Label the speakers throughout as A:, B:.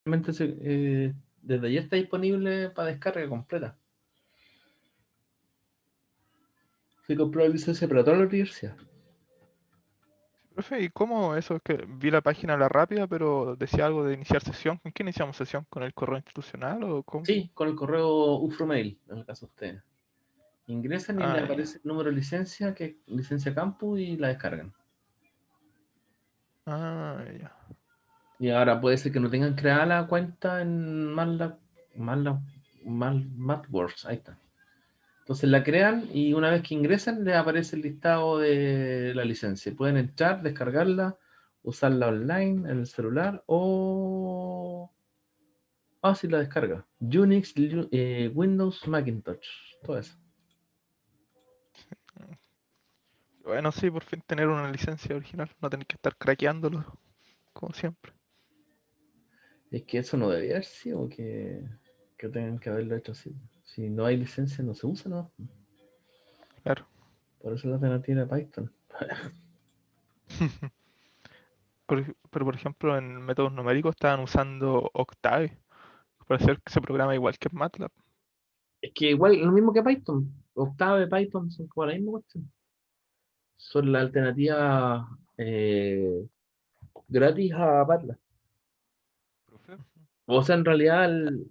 A: Realmente desde ayer está disponible para descarga completa. Se compró la licencia para toda la universidad.
B: Profe, ¿y cómo eso? Es que vi la página a la rápida, pero decía algo de iniciar sesión. ¿Con qué iniciamos sesión? ¿Con el correo institucional o cómo?
A: Sí, con el correo UFROmail, en el caso de ustedes. Ingresan y les
B: Ah, ya.
A: aparece el número de licencia, que es licencia campus, y la descargan.
B: Ah, ya.
A: Y ahora puede ser que no tengan creada la cuenta en MATWorks, ahí está. Entonces la crean y una vez que ingresan les aparece el listado de la licencia. Pueden entrar, descargarla, usarla online en el celular o... Ah, sí, la descarga. Unix, Windows, Macintosh, todo eso.
B: Bueno, sí, por fin tener una licencia original, no tener que estar craqueándolo, como siempre.
A: Es que eso no debería haber sido que tengan que haberlo hecho así. Si no hay licencia, no se usa, ¿no?
B: Claro.
A: Por eso la alternativa era Python.
B: Pero por ejemplo, en métodos numéricos estaban usando Octave para hacer que se programa igual que en MATLAB.
A: Es que igual, lo mismo que Python. Octave, Python son como la misma cuestión. Son la alternativa gratis a Parla. O sea, en realidad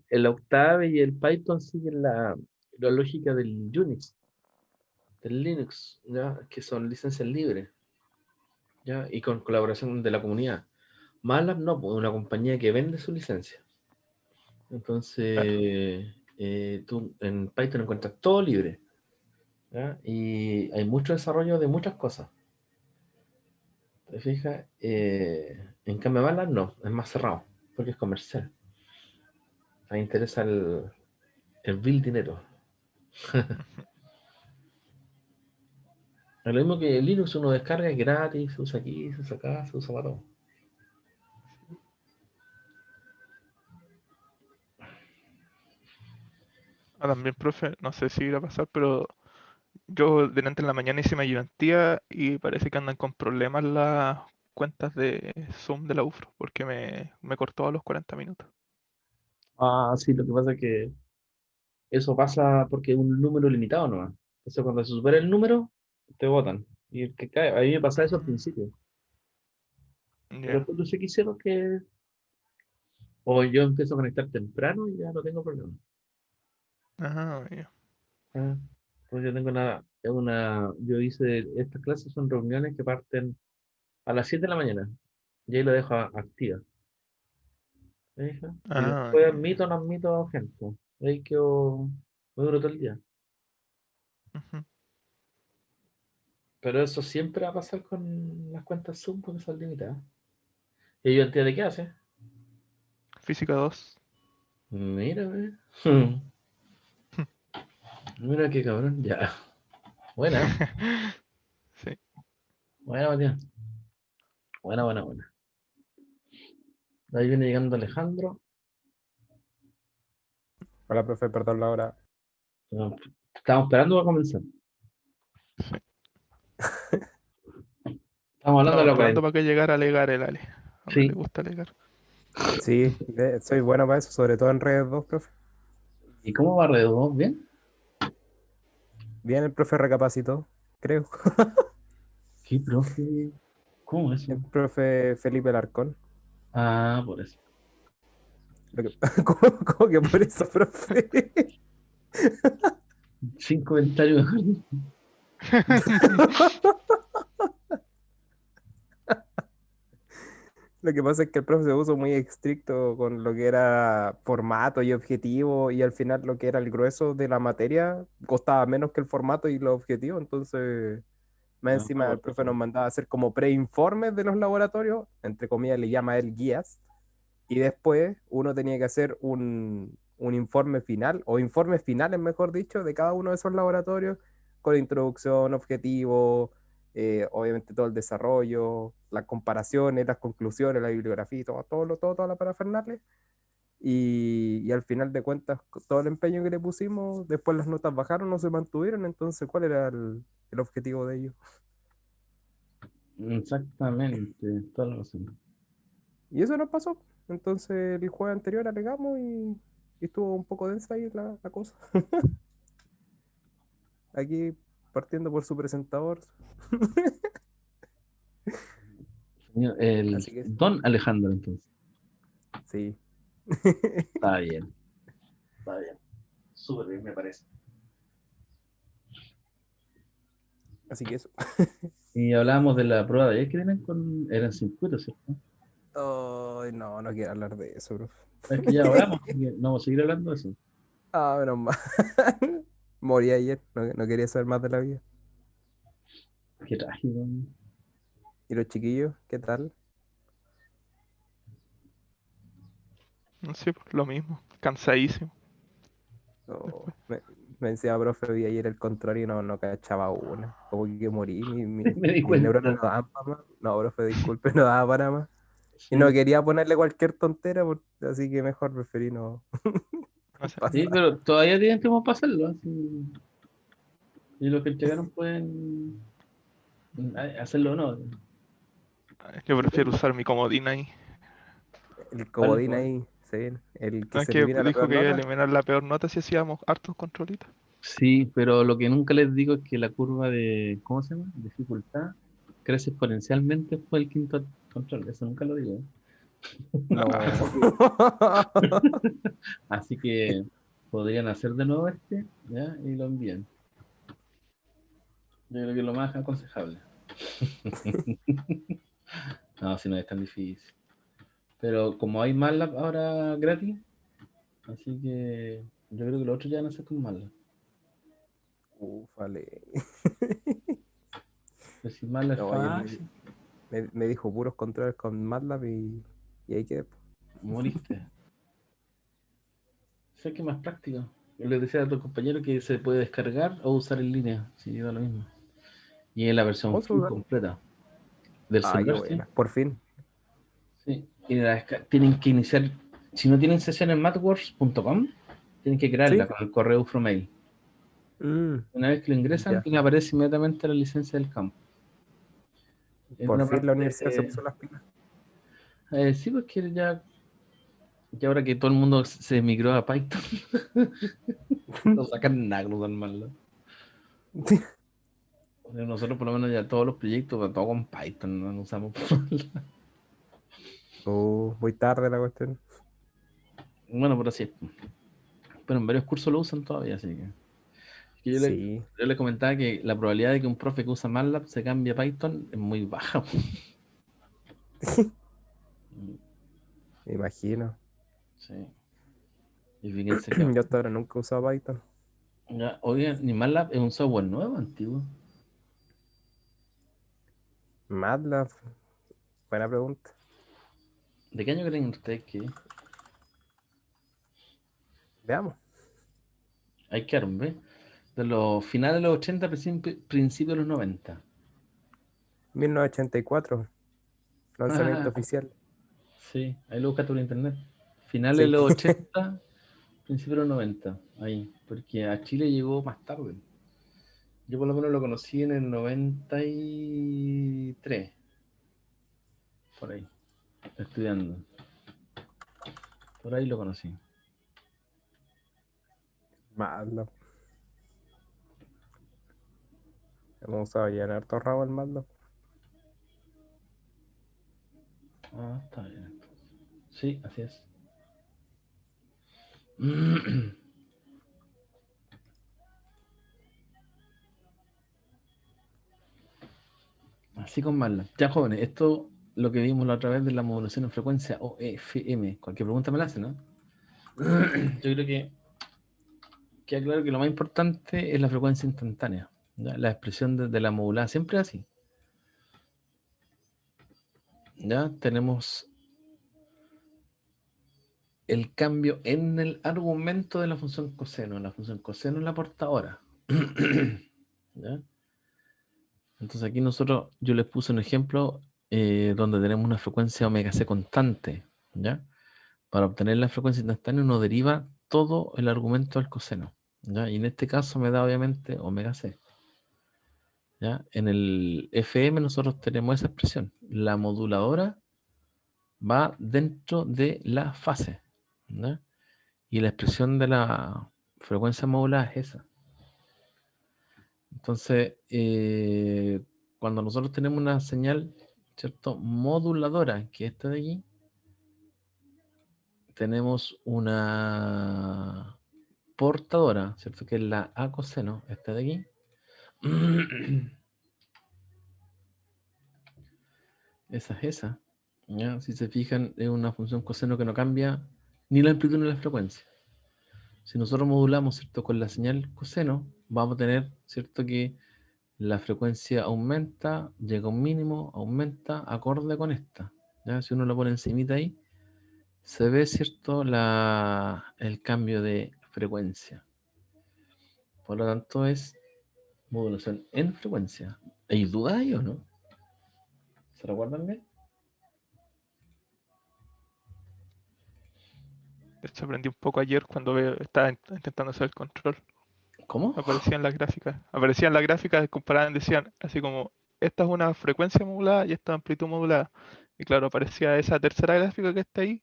A: el Octave y el Python siguen la lógica del Unix, del Linux, ¿ya? Que son licencias libres, ¿ya? Y con colaboración de la comunidad. MATLAB no, pues una compañía que vende su licencia.
B: Claro.
A: Entonces, tú en Python encuentras todo libre, ¿ya? Y hay mucho desarrollo de muchas cosas. ¿Te fijas? En cambio, MATLAB no, es más cerrado, porque es comercial. Ahí interesa el bill dinero. Es lo mismo que Linux, uno descarga, es gratis, se usa aquí, se usa acá, se usa para todo.
B: Ah, también, profe, no sé si irá a pasar, pero yo delante en la mañana hice mi ayudantía y parece que andan con problemas las cuentas de Zoom de la UFRO, porque me cortó a los 40 minutos.
A: Ah, sí, lo que pasa es que eso pasa porque es un número limitado nomás. Entonces, cuando se supera el número, te votan. Y el que cae, a mí me pasa eso al
B: Mm,
A: principio. Pero
B: ya.
A: después no sé qué hicieron que. O yo empiezo a conectar temprano y ya no tengo problema.
B: Ajá, ya.
A: Ah, pues yo tengo yo hice, estas clases son reuniones que parten a las 7 de la mañana. Y ahí lo dejo activa. ¿Me fijas? Y
B: Ah,
A: después
B: ya.
A: admito o no admito gente. Ahí quedo, me duro todo el día.
B: Ujú.
A: Pero eso siempre va a pasar con las cuentas Zoom porque son limitadas. ¿Y yo entiendo de qué hace?
B: Física 2.
A: Mira, ve. Mira qué cabrón. Ya. Buena,
B: Sí.
A: buena, Matías. Buena, buena, buena. Ahí viene llegando Alejandro.
C: Hola, profe, perdón la hora.
A: No, estamos esperando para comenzar.
B: Sí.
A: Estamos hablando de
B: Estamos
A: la
B: esperando
A: cuarentena.
B: para que llegara a alegar el Ale. A Ale le
A: Sí.
B: gusta alegar.
C: Sí, soy bueno para eso, sobre todo en redes 2, profe.
A: ¿Y cómo va alrededor? ¿Bien?
C: Bien, el profe recapacitó, creo.
A: ¿Qué, profe? ¿Cómo eso?
C: El profe Felipe Larcón.
A: Ah, por eso.
C: ¿Cómo que por eso, profe?
A: Sin comentarios.
C: Lo que pasa es que el profe se puso muy estricto con lo que era formato y objetivo, y al final lo que era el grueso de la materia costaba menos que el formato y los objetivos. Entonces, más
A: Ah,
C: encima, el
A: por
C: profe
A: eso.
C: nos mandaba a hacer como preinformes de los laboratorios, entre comillas le llama él guías. Y después uno tenía que hacer un informe final, o informes finales, mejor dicho, de cada uno de esos laboratorios, con introducción, objetivo, obviamente todo el desarrollo, las comparaciones, las conclusiones, la bibliografía, y toda la parafernalia. Y al final de cuentas, con todo el empeño que le pusimos, después las notas bajaron, no se mantuvieron. Entonces, ¿cuál era el objetivo de ello?
A: Exactamente, toda la razón.
C: Y eso nos pasó. Entonces el jueves anterior alegamos y estuvo un poco densa ahí la cosa. Aquí partiendo por su presentador.
A: El
C: Así que
A: Don Alejandro, entonces.
C: sí.
A: Está bien. Está bien. Súper bien, me parece.
C: Así que eso.
A: Y hablábamos de la prueba de ayer que tienen con. Eran circuitos, ¿cierto?
C: Ay, no, no quiero hablar de eso, bro.
A: Es que ya hablamos, así que no vamos a seguir hablando de eso.
C: Ah, menos mal. Morí ayer, no quería saber más de la vida.
A: Qué trágico.
C: ¿Y los chiquillos? ¿Qué tal?
B: Sí, pues, lo mismo. Cansadísimo.
C: Oh, me decía, profe, vi ayer el control y no cachaba una. Como que morí,
A: Me di
C: mis neuronas
A: cuenta.
C: no daban para más. No, profe, disculpe, no daba para más. Y no
A: Sí,
C: quería ponerle cualquier tontera, así que mejor preferí no
B: No sé,
A: sí,
C: pasar.
A: pero todavía tienen tiempo para hacerlo. Así. Y los que llegaron pueden hacerlo o no.
B: yo prefiero usar mi comodín ahí.
C: El
A: ¿Cuál
C: comodín
A: fue?
C: ahí, ¿sí? El que
B: No es
C: se
B: que
C: elimina la
B: dijo
C: peor
B: que iba a
C: nota.
B: eliminar la peor nota si hacíamos hartos controlitos.
A: Sí, pero lo que nunca les digo es que la curva de, ¿cómo se llama? Dificultad crece exponencialmente después del quinto control. Eso nunca lo digo.
C: No.
A: Así que podrían hacer de nuevo este, ¿ya? Y lo envían. Yo creo que es lo más aconsejable. No, si no es tan difícil. Pero como hay MATLAB ahora gratis, así que yo creo que los otros ya van a ser con MATLAB.
C: Ufale.
A: Pero si MATLAB es
C: No, ayer
A: fácil,
C: me dijo puros controles con MATLAB y ahí quedé.
A: moriste. Sé que es más práctico. Yo les decía a tu compañero que se puede descargar o usar en línea, si da lo mismo. Y es la versión
C: Vamos a
A: full
C: usar.
A: completa del
C: Ah, qué
A: celular, sí.
C: buena. Por fin.
A: Sí. Y tienen que iniciar, si no tienen sesión en mathworks.com, tienen que crearla
C: ¿Sí?
A: con el correo Ufromail.
C: Mm,
A: Una vez que lo ingresan,
C: ya.
A: les aparece inmediatamente la licencia del campo. En
C: Por
A: una
C: fin la
A: parte,
C: universidad se puso las pilas.
A: sí, porque ya ahora que todo el mundo se migró a Python, no sacan nada, no dan mal. Nosotros por lo menos ya todos los proyectos, todo con Python, no usamos.
C: Muy tarde la cuestión.
A: Bueno, pero así es. Pero en varios cursos lo usan todavía, así que
C: Sí,
A: yo le comentaba que la probabilidad de que un profe que usa MATLAB se cambie a Python es muy baja.
C: me imagino.
A: Sí. Y fíjense que
C: Yo hasta ahora nunca he usado Python.
A: ya, oigan, ni MATLAB es un software nuevo, antiguo.
C: MATLAB, buena pregunta.
A: ¿De qué año creen ustedes que es?
C: Veamos.
A: Hay que ver. De los finales de los 80, principios de los 90.
C: 1984, lanzamiento oficial.
A: Sí, ahí lo buscaste por internet. Finales de
C: Sí.
A: los 80, principios de los 90. Ahí, porque a Chile llegó más tarde. Yo por lo menos lo conocí en el 93, por ahí, estudiando. Por ahí lo conocí.
C: MATLAB. Hemos usado ya en harto rabo el MATLAB.
A: Ah, está bien, entonces. Sí, así es. Así con MATLAB. Ya, jóvenes, esto lo que vimos la otra vez de la modulación en frecuencia o FM. Cualquier pregunta me la hacen, ¿no? Yo creo que queda claro que lo más importante es la frecuencia instantánea. ¿Ya? La expresión de la modulada siempre es así. Ya tenemos el cambio en el argumento de la función coseno. La función coseno es la portadora. ¿Ya? Entonces aquí yo les puse un ejemplo donde tenemos una frecuencia omega c constante. ¿Ya? Para obtener la frecuencia instantánea uno deriva todo el argumento del coseno. ¿Ya? Y en este caso me da obviamente omega c. ¿Ya? En el FM nosotros tenemos esa expresión. La moduladora va dentro de la fase, ¿no? Y la expresión de la frecuencia modulada es esa. Entonces, cuando nosotros tenemos una señal, ¿cierto?, moduladora, que es esta de aquí, tenemos una portadora, ¿cierto?, que es la A coseno, esta de aquí. Esa es esa. ¿Ya? Si se fijan, es una función coseno que no cambia ni la amplitud ni la frecuencia. Si nosotros modulamos, ¿cierto?, con la señal coseno, vamos a tener, ¿cierto?, que la frecuencia aumenta, llega a un mínimo, aumenta, acorde con esta. ¿Ya? Si uno lo pone encimita ahí, se ve, ¿cierto?, el cambio de frecuencia. Por lo tanto, es modulación en frecuencia. ¿Hay duda ahí o no? ¿Se recuerdan bien?
B: De hecho, aprendí un poco ayer cuando estaba intentando hacer el control.
A: ¿Cómo?
B: Aparecían las gráficas, comparaban, decían así como, esta es una frecuencia modulada y esta es amplitud modulada. Y claro, aparecía esa tercera gráfica que está ahí,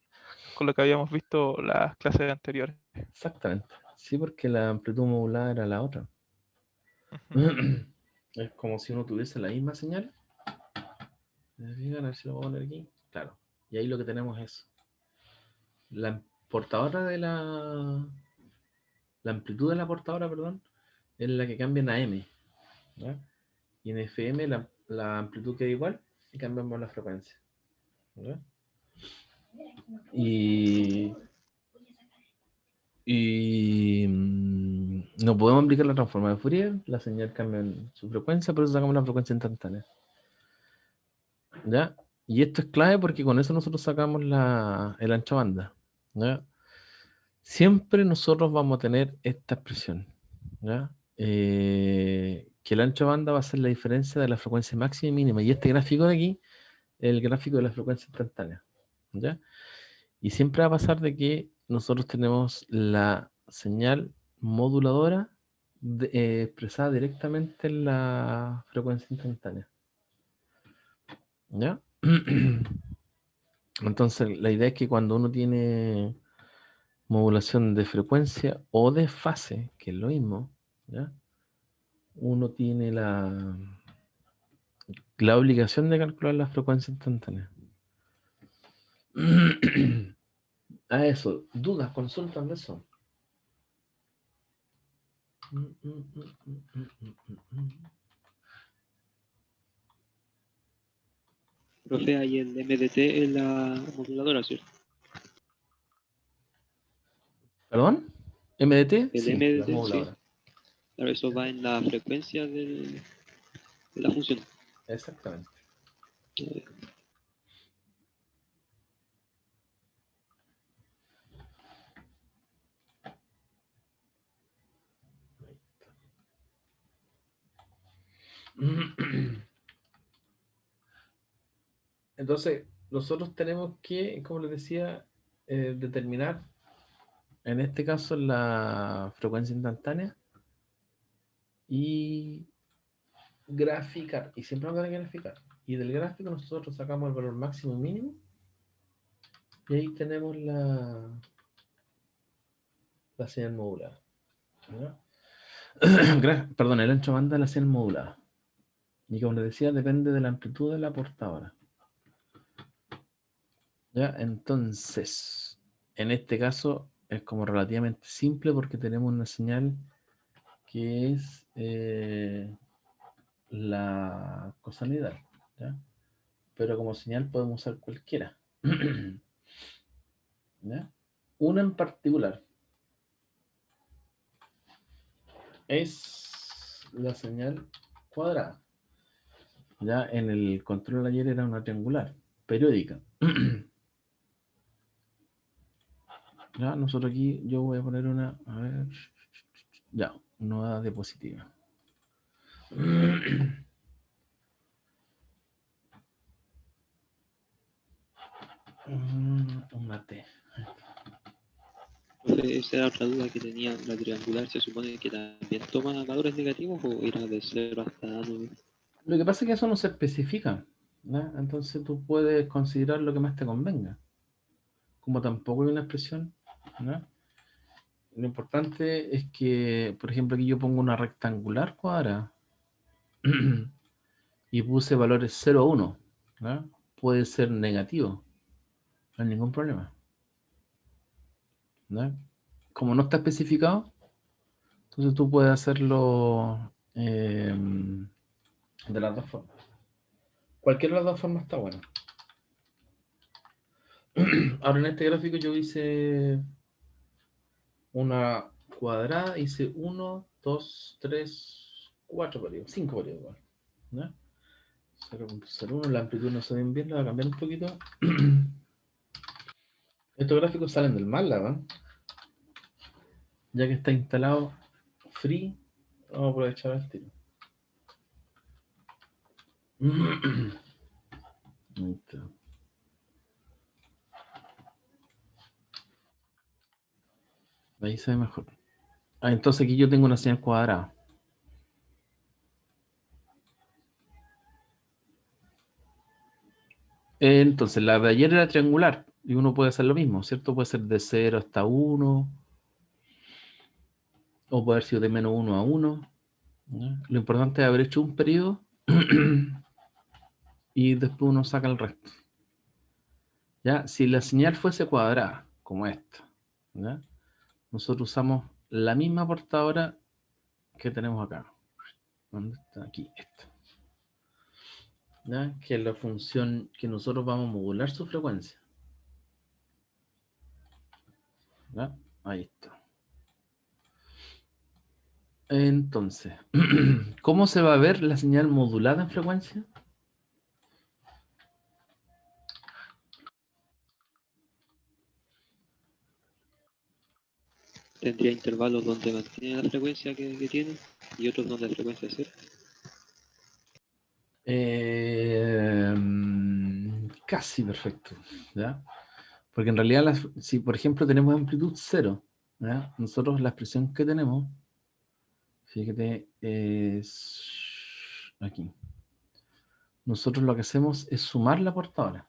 B: con lo que habíamos visto las clases anteriores.
A: Exactamente. Sí, porque la amplitud modulada era la otra.
B: Ujú.
A: Es como si uno tuviese la misma señal. ¿Me fijan? A ver si lo voy a poner aquí. Claro. Y ahí lo que tenemos es la portadora de la amplitud de la portadora, perdón, es la que cambia en AM. ¿Ya? Y en FM la amplitud queda igual y cambiamos la frecuencia. ¿Ya? Y, no podemos aplicar la transforma de Fourier, la señal cambia en su frecuencia, por eso sacamos la frecuencia instantánea. ¿Ya? Y esto es clave porque con eso nosotros sacamos el ancho banda. ¿Ya? Siempre nosotros vamos a tener esta expresión. ¿Ya? Que el ancho banda va a ser la diferencia de la frecuencia máxima y mínima. Y este gráfico de aquí es el gráfico de la frecuencia instantánea. ¿Ya? Y siempre va a pasar de que nosotros tenemos la señal moduladora expresada directamente en la frecuencia instantánea. ¿Ya? Entonces, la idea es que cuando uno tiene modulación de frecuencia o de fase, que es lo mismo, ¿ya? Uno tiene la obligación de calcular la frecuencia instantánea. A eso, dudas, consultan de eso.
D: Profe, ahí el MDT es la moduladora, ¿cierto?
A: ¿Perdón? ¿MDT?
D: El
A: Sí, la
D: MDT, sí.
A: moduladora.
D: Claro, eso va en la frecuencia de la función.
A: Exactamente. Entonces, nosotros tenemos que, como les decía, determinar, en este caso, la frecuencia instantánea y graficar. Y siempre vamos a tener que graficar. Y del gráfico nosotros sacamos el valor máximo y mínimo. Y ahí tenemos la señal modulada. ¿Ya? Perdón, el ancho banda de la señal modulada. Y como les decía, depende de la amplitud de la portadora. ¿Ya? Entonces, en este caso es como relativamente simple porque tenemos una señal que es la cosanidad. ¿Ya? Pero como señal podemos usar cualquiera. ¿Ya? Una en particular es la señal cuadrada. Ya en el control ayer era una triangular, periódica. Ya, nosotros aquí, yo voy a poner una, a ver, ya, una diapositiva. Una T.
D: Profe, esa era otra duda que tenía. ¿La triangular se supone que también toma valores negativos o irá de 0 hasta 9?
A: Lo que pasa es que eso no se especifica. ¿ya? Entonces tú puedes considerar lo que más te convenga. Como tampoco hay una expresión, ¿ya? Lo importante es que, por ejemplo, aquí yo pongo una rectangular cuadrada y puse valores 0 a 1, ¿ya? Puede ser negativo, no hay ningún problema, ¿ya? Como no está especificado, entonces tú puedes hacerlo de las dos formas. Cualquiera de las dos formas está bueno. Ahora en este gráfico yo hice una cuadrada, hice 1, 2, 3, 4 periodos, 5 periodos igual, ¿ya? 0.01, la amplitud no se ven bien, la voy a cambiar un poquito. Estos gráficos salen del MATLAB, ¿eh? Ya que está instalado free, vamos a aprovechar el tiro. Ahí está. Ahí se ve mejor. Ah, entonces aquí yo tengo una señal cuadrada. Entonces la de ayer era triangular y uno puede hacer lo mismo, ¿cierto? Puede ser de 0 hasta 1 o puede haber sido de menos 1 a 1, ¿ya? Lo importante es haber hecho un periodo y después uno saca el resto. ¿Ya? Si la señal fuese cuadrada, como esta, ¿ya? Nosotros usamos la misma portadora que tenemos acá. ¿Dónde está? Aquí, esta. ¿Ya? Que es la función que nosotros vamos a modular su frecuencia. ¿Ya? Ahí está. Entonces, ¿cómo se va a ver la señal modulada en frecuencia?
D: Tendría intervalos donde mantiene la frecuencia que tiene y otros donde la frecuencia es cero.
A: Casi perfecto, ¿ya? Porque en realidad, si por ejemplo tenemos amplitud cero, ¿ya? Nosotros la expresión que tenemos, fíjate, es aquí. Nosotros lo que hacemos es sumar la portadora.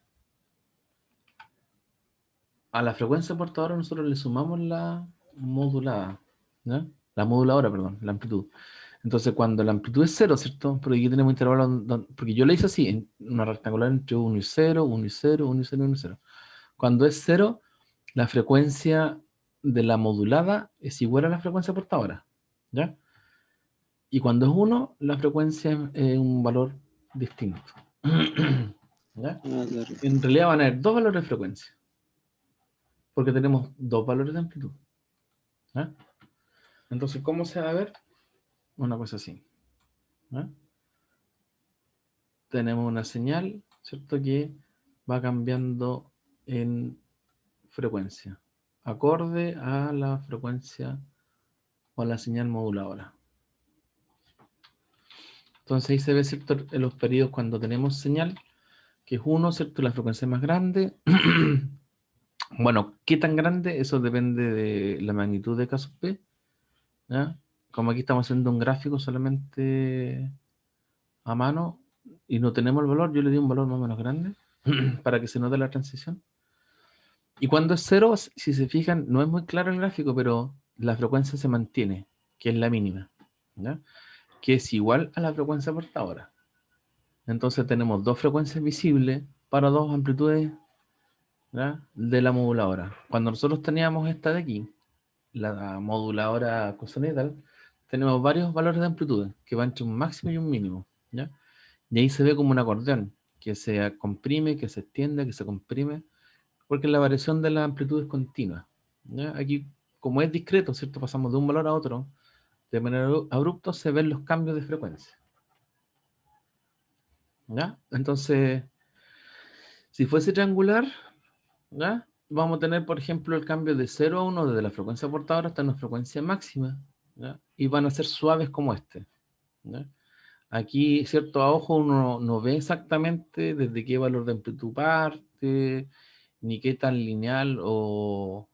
A: A la frecuencia portadora nosotros le sumamos la modulada, ¿ya? La moduladora, perdón, la amplitud. Entonces, cuando la amplitud es cero, ¿cierto? Porque aquí tenemos intervalos, porque yo le hice así, en una rectangular entre 1 y 0, 1 y 0, 1 y 0, 1 y 0. Cuando es 0, la frecuencia de la modulada es igual a la frecuencia portadora, ¿ya? Y cuando es 1, la frecuencia es un valor distinto. ¿Ya?
D: Ah, claro.
A: En realidad van a haber dos valores de frecuencia, porque tenemos dos valores de amplitud, ¿ya? Entonces, ¿cómo se va a ver? Una cosa así, ¿ya? Tenemos una señal, ¿cierto? Que va cambiando en frecuencia, acorde a la frecuencia o a la señal moduladora. Entonces ahí se ve, ¿cierto? En los periodos cuando tenemos señal, que es 1, ¿cierto? La frecuencia es más grande. Bueno, ¿qué tan grande? Eso depende de la magnitud de K sub P, ¿ya? Como aquí estamos haciendo un gráfico solamente a mano y no tenemos el valor, yo le di un valor más o menos grande para que se note la transición. Y cuando es 0, si se fijan, no es muy claro el gráfico, pero la frecuencia se mantiene, que es la mínima, ¿ya? Que es igual a la frecuencia portadora. Entonces tenemos dos frecuencias visibles para dos amplitudes, ¿ya? De la moduladora. Cuando nosotros teníamos esta de aquí, la moduladora cosonital, tenemos varios valores de amplitudes que van entre un máximo y un mínimo, ¿ya? Y ahí se ve como un acordeón, que se comprime, que se extiende, que se comprime, porque la variación de la amplitud es continua, ¿ya? Aquí, como es discreto, ¿cierto? Pasamos de un valor a otro, de manera abrupta se ven los cambios de frecuencia, ¿ya? Entonces, si fuese triangular, ¿ya? Vamos a tener, por ejemplo, el cambio de 0 a 1 desde la frecuencia portadora hasta una frecuencia máxima, ¿ya? Y van a ser suaves como este, ¿ya? Aquí, cierto, a ojo uno no ve exactamente desde qué valor de amplitud parte, ni qué tan lineal o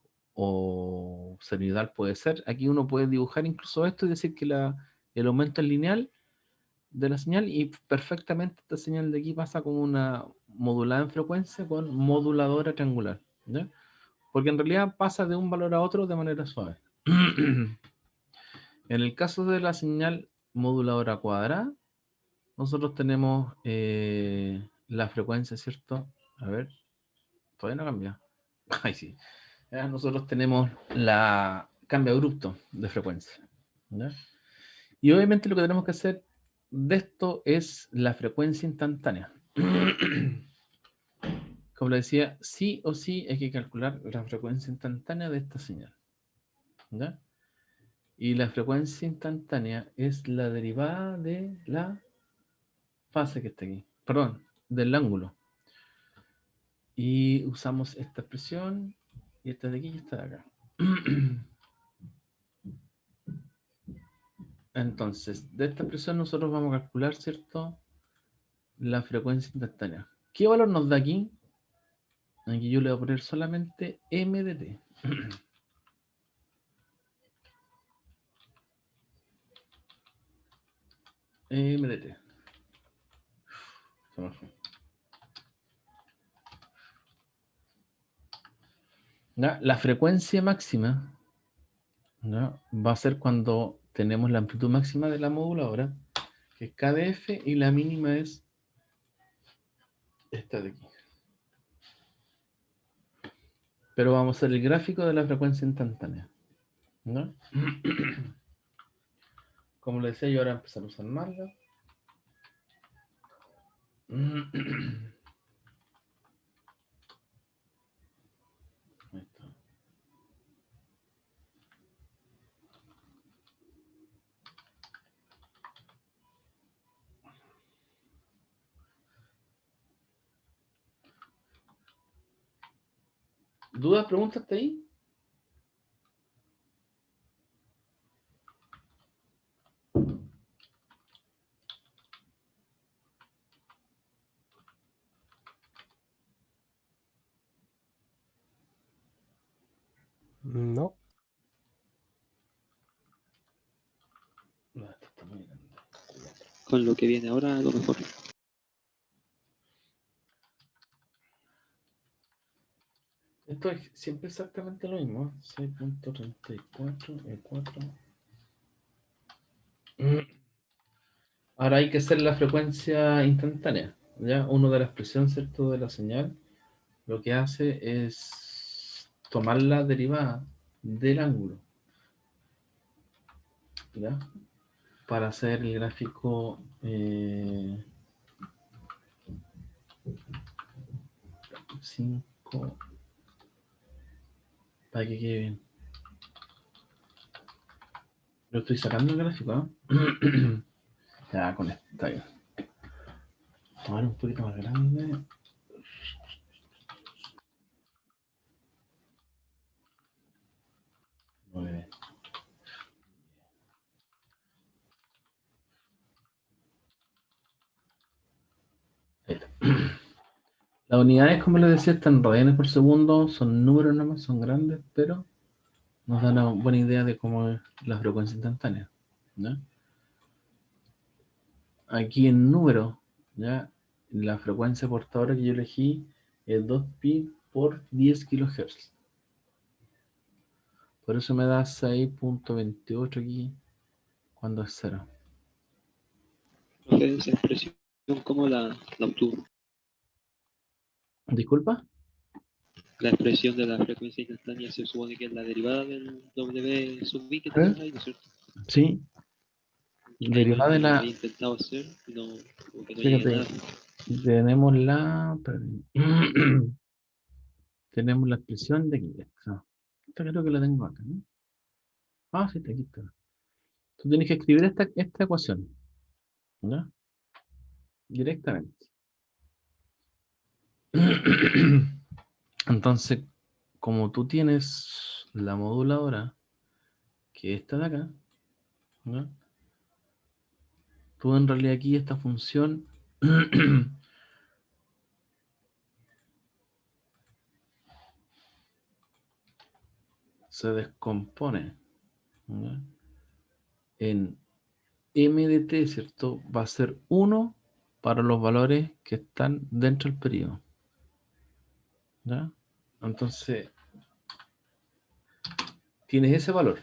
A: senoidal puede ser. Aquí uno puede dibujar incluso esto y decir que el aumento es lineal, de la señal y perfectamente esta señal de aquí pasa como una modulada en frecuencia con moduladora triangular, ¿ya? Porque en realidad pasa de un valor a otro de manera suave. En el caso de la señal moduladora cuadrada, nosotros tenemos la frecuencia, ¿cierto? A ver, todavía no cambia. Ay, sí. Ya, nosotros tenemos la cambio abrupto de frecuencia, ¿ya? Y obviamente lo que tenemos que hacer de esto es la frecuencia instantánea. Como le decía, sí o sí hay que calcular la frecuencia instantánea de esta señal, ¿ya? Y la frecuencia instantánea es la derivada de la fase que está aquí, perdón, del ángulo. Y usamos esta expresión, y esta de aquí y esta de acá. Entonces, de esta expresión nosotros vamos a calcular, ¿cierto? La frecuencia instantánea. ¿Qué valor nos da aquí? Aquí yo le voy a poner solamente m de t. M de t. Se me fue. ¿Ya? La frecuencia máxima, ¿ya?, va a ser cuando tenemos la amplitud máxima de la moduladora, que es KdF, y la mínima es esta de aquí. Pero vamos a hacer el gráfico de la frecuencia instantánea, ¿no? Como les decía, yo ahora voy a empezar a usar MATLAB. Ahí está. ¿Dudas, preguntas hasta ahí?
C: No.
A: No, esto está muy grande.
D: Con lo que viene ahora, a lo mejor.
A: Esto es siempre exactamente lo mismo. 6.34 E4. Ahora hay que hacer la frecuencia instantánea. ¿Ya? Uno de la expresión, ¿cierto?, de la señal, lo que hace es tomar la derivada del ángulo, ¿ya?, para hacer el gráfico 5, para que quede bien. Lo estoy sacando el gráfico, ¿ah? Ya, con esto está bien. Tomar un poquito más grande. 9. Ahí está. Las unidades, como les decía, están en radianes por segundo, son números nomás, son grandes, pero nos dan una buena idea de cómo es la frecuencia instantánea, ¿ya? Aquí en número, ¿ya?, la frecuencia portadora que yo elegí es 2pi por 10 kHz. Por eso me da 6.28 aquí cuando es 0.
D: Profe, esa expresión como la obtuvo.
A: ¿Disculpa?
D: La expresión de la frecuencia instantánea se supone que es la derivada del W sub I que tenemos ahí, ¿no es cierto?
A: Sí, derivada de
D: Lo
A: la...
D: había intentado hacer y no, como que no llega a
A: Fíjate,
D: nada.
A: tenemos la... tenemos la expresión de aquí. Esta creo que la tengo acá, ¿no? Ah, sí, aquí está. Tú tienes que escribir esta ecuación, ¿ya?, directamente. Entonces, como tú tienes la moduladora, que es esta de acá, ¿ya?, tú en realidad aquí esta función se descompone, ¿ya?, en MDT, ¿cierto? Va a ser 1 para los valores que están dentro del periodo. ¿Ya? Entonces, tienes ese valor.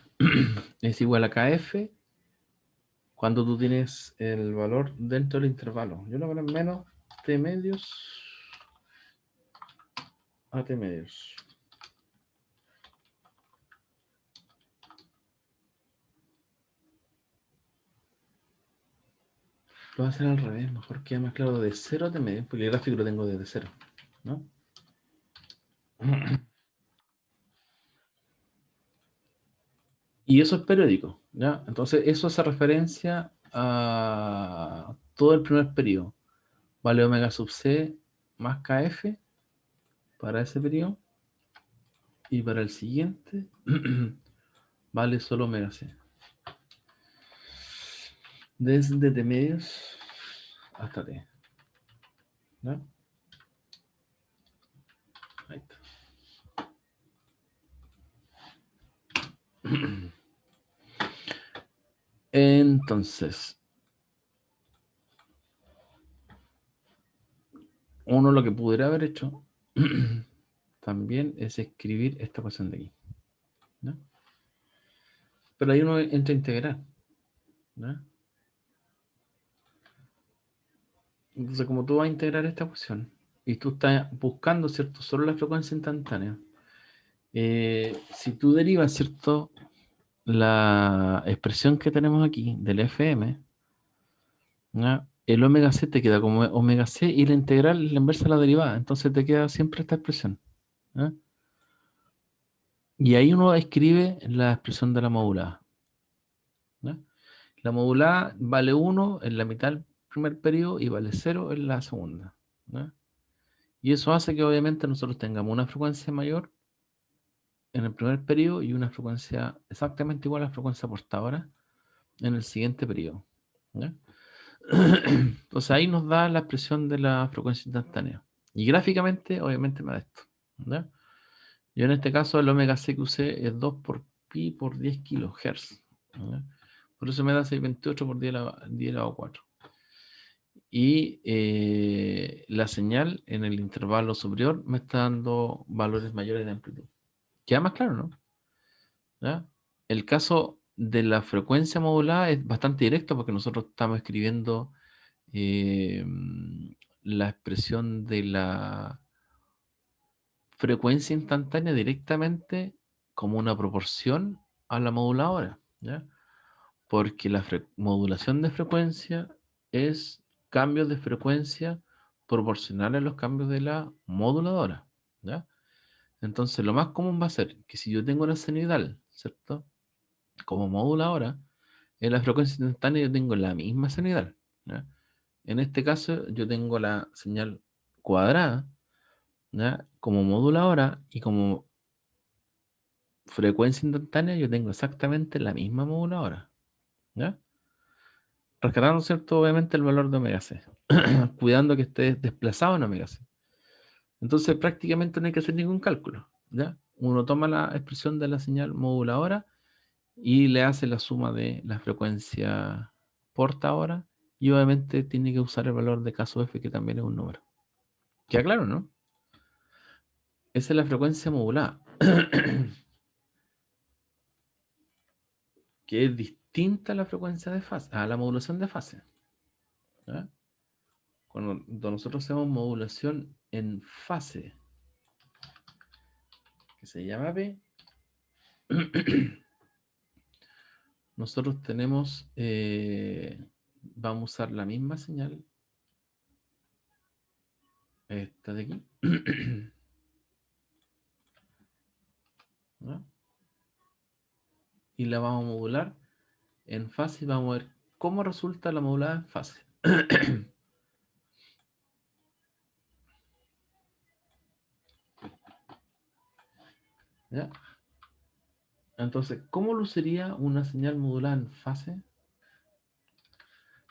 A: Es igual a KF cuando tú tienes el valor dentro del intervalo. Yo lo voy a poner menos T medios a T medios. Lo voy a hacer al revés, mejor queda más claro de 0 a T medios, porque el gráfico lo tengo desde 0, ¿no? Y eso es periódico, ¿ya? Entonces, eso hace referencia a todo el primer periodo. Vale omega sub c más KF para ese periodo. Y para el siguiente, vale solo omega c. Desde T medios hasta T. ¿Ya? Ahí está. Entonces, uno lo que pudiera haber hecho también es escribir esta ecuación de aquí, ¿no? Pero ahí uno entra a integrar, ¿no? Entonces, como tú vas a integrar esta ecuación y tú estás buscando, ¿cierto?, solo la frecuencia instantánea, si tú derivas, ¿cierto?, la expresión que tenemos aquí del FM, ¿no?, el omega c te queda como omega c y la integral es la inversa de la derivada, entonces te queda siempre esta expresión, ¿no? Y ahí uno escribe la expresión de la modulada, ¿no? La modulada vale 1 en la mitad del primer periodo y vale 0 en la segunda, ¿no? Y eso hace que obviamente nosotros tengamos una frecuencia mayor en el primer periodo y una frecuencia exactamente igual a la frecuencia portadora en el siguiente periodo, ¿ya? Entonces ahí nos da la expresión de la frecuencia instantánea. Y gráficamente, obviamente, me da esto, ¿ya? Y en este caso el omega CQC es 2 por pi por 10 kilohertz, ¿ya? Por eso me da 628 por 10 elevado a 4. Y la señal en el intervalo superior me está dando valores mayores de amplitud. Queda más claro, ¿no? ¿Ya? El caso de la frecuencia modulada es bastante directo porque nosotros estamos escribiendo eh, la expresión de la frecuencia instantánea directamente como una proporción a la moduladora, ¿ya? Porque la modulación de frecuencia es cambios de frecuencia proporcionales a los cambios de la moduladora, ¿ya? Entonces lo más común va a ser que si yo tengo una senoidal, ¿cierto?, como moduladora, en la frecuencia instantánea yo tengo la misma senoidal, ¿ya? En este caso yo tengo la señal cuadrada, ¿ya?, como moduladora, y como frecuencia instantánea yo tengo exactamente la misma moduladora, ¿ya? Rescatando, ¿cierto?, obviamente el valor de omega c, cuidando que esté desplazado en omega c. Entonces prácticamente no hay que hacer ningún cálculo, ¿ya? Uno toma la expresión de la señal moduladora y le hace la suma de la frecuencia portadora y obviamente tiene que usar el valor de caso f, que también es un número. ¿Queda claro, no? Esa es la frecuencia modulada, que es distinta a la frecuencia de fase, a la modulación de fase, ¿ya? Cuando nosotros hacemos modulación en fase, que se llama P, nosotros tenemos, vamos a usar la misma señal, esta de aquí, ¿no?, y la vamos a modular en fase y vamos a ver cómo resulta la modulada en fase. ¿Ya? Entonces, ¿cómo luciría una señal modulada en fase?